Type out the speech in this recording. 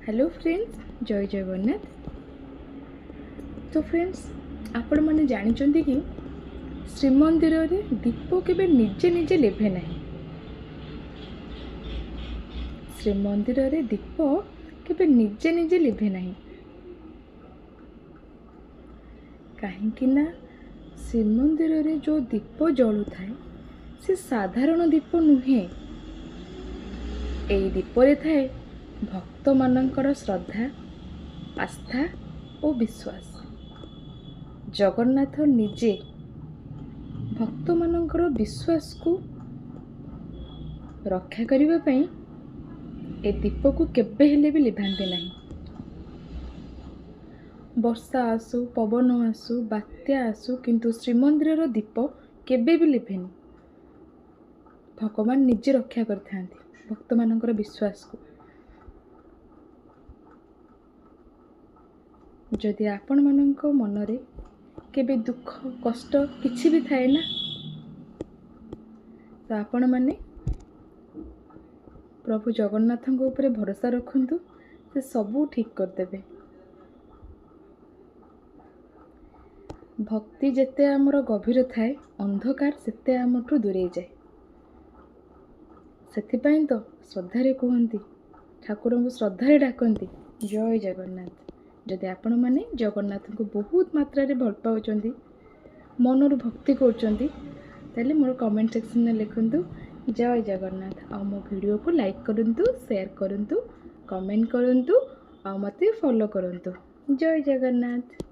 Hello friends, जय जगन्नाथ। तो friends, आपण मैंने जानते कि श्रीमंदिर रे दीप केबे निजे निजे लिभे नहीं। श्रीमंदिर रे दीप केबे निजे निजे लिभे नहीं कहीं ना श्रीमंदिर रे जो दीप जलु थाए से साधारण दीप नुहे। एई दीप रे थाए भक्त मानकर श्रद्धा, आस्था और विश्वास। जगन्नाथ निजे भक्त मानकर विश्वास को रक्षा करने पई ए दीप को केबे हेले भी लिभांते नहीं। वर्षा आसु, पवन आसु, बात्या आसु, किंतु श्रीमंदिर दीप केबे भी लिभेनी। भगवान निजे रक्षा करथांती भक्त मानकर विश्वास को। जदि आपण मानक मनरे केबे दुख कष्ट किछि भी थाए ना, तो आपण माने प्रभु जगन्नाथ ऊपर भरोसा रखंतु, से सबू ठीक कर देबे। भक्ति जेते आमर गभीर थाए, अंधकार सेते आमठू दूरे जाए। सेथिपाई तो श्रद्धारे कहती, ठाकुर को श्रद्धारे डाकती जय जगन्नाथ। जदि आपण माने जगन्नाथ को बहुत मात्रा रे भल पाउचंदी, मनरु भक्ति करचंदी, ताले मोर कमेंट सेक्शन में लिखंतु जय जगन्नाथ। आ मो वीडियो को लाइक करंतु, शेयर करंतु, कमेंट करंतु, आ मते फॉलो करंतु। जय जगन्नाथ।